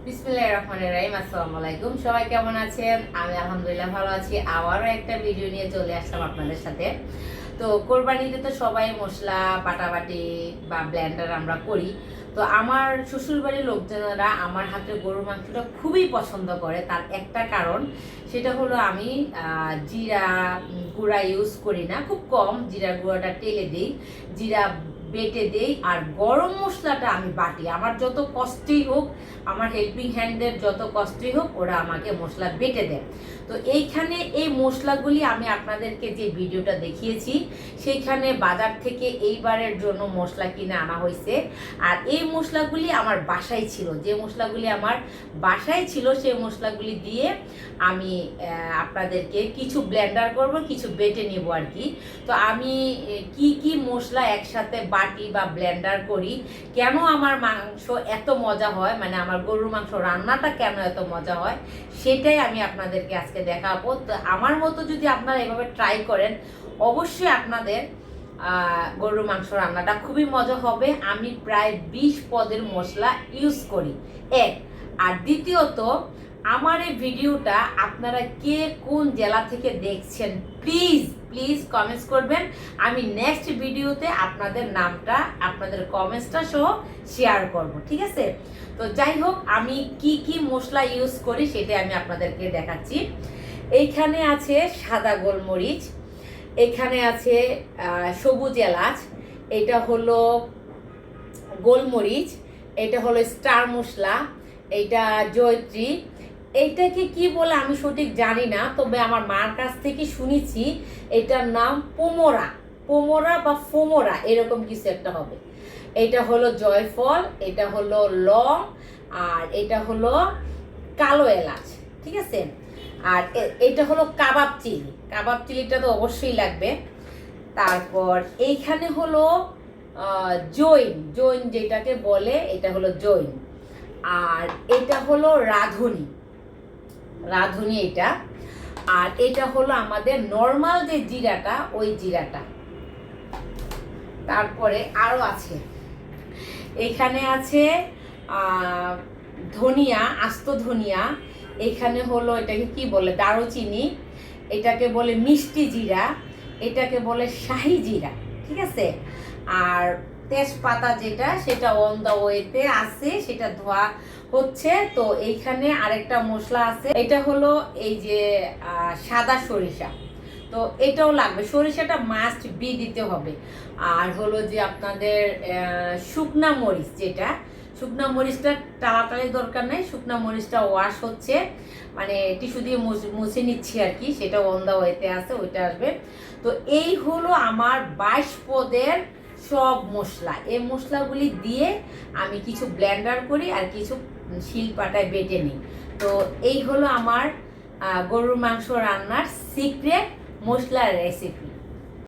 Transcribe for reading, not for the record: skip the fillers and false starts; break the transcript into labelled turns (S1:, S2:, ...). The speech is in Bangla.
S1: বিসমিল্লাহির রহমানির রহিম। আসসালামু আলাইকুম। সবাই কেমন আছেন? আমি আলহামদুলিল্লাহ ভালো আছি। আবারও একটা ভিডিও নিয়ে চলে আসলাম আপনাদের সাথে। তো কোরবানিতে তো সবাই মশলা বাটাবাটি বা ব্লেন্ডার আমরা করি। তো আমার শ্বশুরবাড়ির লোকজনেরা আমার হাতের গরুর মাংসটা খুবই পছন্দ করে। তার একটা কারণ, সেটা হলো আমি জিরা গুঁড়া ইউজ করি না, খুব কম জিরা গুঁড়াটা টেলে দিই, জিরা বেটে দেই, আর গরম মশলাটা আমি বাটি। আমার যত কষ্টই হোক, আমার হেল্পিং হ্যান্ডদের যত কষ্টই হোক, ওরা আমাকে মশলা বেটে দেয়। তো এইখানে এই মশলাগুলি আমি আপনাদেরকে যে ভিডিওটা দেখিয়েছি, সেইখানে বাজার থেকে এইবারের জন্য মশলা কিনে আনা হয়েছে। আর এই মশলাগুলি আমার বাসায় ছিল, যে মশলাগুলি আমার বাসায় ছিল সেই মশলাগুলি দিয়ে আমি আপনাদেরকে কিছু ব্লেন্ডার করব, কিছু বেটে নেব আর কি। তো আমি কি কি মশলা একসাথে বাটি বা ব্লেন্ডার করি, কেন আমার মাংস এত মজা হয়, মানে আমার গরুর মাংস রান্নাটা কেন এত মজা হয়, সেটাই আমি আপনাদেরকে আজকে দেখাবো। তো আমার মতো যদি আপনারা এভাবে ট্রাই করেন, অবশ্যই আপনাদের গরুর মাংস রান্নাটা খুবই মজা হবে। আমি প্রায় 20 পদের মশলা ইউজ করি, এক। আর দ্বিতীয়ত, আমার এই ভিডিওটা আপনারা কে কোন জেলা থেকে দেখছেন, প্লিজ প্লিজ কমেন্টস করবেন। আমি নেক্সট ভিডিওতে আপনাদের নামটা, আপনাদের কমেন্টসটা সহ শেয়ার করব, ঠিক আছে? তো যাই হোক, আমি কি কি মশলা ইউজ করি সেটা আমি আপনাদেরকে দেখাচ্ছি। এইখানে আছে সাদা গোলমরিচ, এখানে আছে সবুজ এলাচ, এটা হলো গোলমরিচ, এটা হলো স্টার মশলা, এটা জয়ত্রী। এইটাকে কি বলে আমি সঠিক জানি না, তবে আমার মার কাছ থেকে শুনেছি এটার নাম পোমরা, পোমরা বা ফোমরা, এরকম কিছু একটা হবে। এটা হলো জয়ফল, এটা হলো লং, আর এটা হলো কালো এলাচ, ঠিক আছে? আর এটা হলো কাবাব চিলি, কাবাব চিলিটা তো অবশ্যই লাগবে। তারপর এইখানে হলো জৈন, জৈন যেটাকে বলে, এটা হলো জৈন। আর এটা হলো রাঁধুনি, রাঁধুনি এটা। আর এটা হলো আমাদের নর্মাল যে জিরাটা, ওই জিরাটা। তারপরে আরো আছে, এখানে আছে ধনিয়া, আস্ত ধনিয়া। এখানে হলো এটাকে কি বলে, দারুচিনি, এটাকে বলে মিষ্টি জিরা, এটাকে বলে শাহি জিরা, ঠিক আছে? আর তেজপাতা যেটা, সেটা অন দা ওয়েতে আছে, সেটা ধোয়া হচ্ছে। তো এইখানে আরেকটা মশলা আছে, এটা হলো এই যে সাদা সরিষা, তো এটাও লাগবে, সরিষাটা মাস্ট বি দিতে হবে। আর হলো যে আপনাদের শুকনা মরিচ, যেটা শুকনা মরিচটা টালাটালির দরকার নেই, শুকনা মরিচটা ওয়াশ হচ্ছে, মানে টিস্যু দিয়ে মুছে নিচ্ছি আর কি, সেটা অন দা ওয়েতে আছে, ওইটা আসবে। তো এই হলো আমার 22 পদের সব মশলা। এই মশলাগুলি দিয়ে আমি কিছু ব্লেন্ডার করি আর কিছু শিলপাটায় বেটে নিই। তো এই হলো আমার গরুর মাংস রান্নার সিক্রেট মশলার রেসিপি।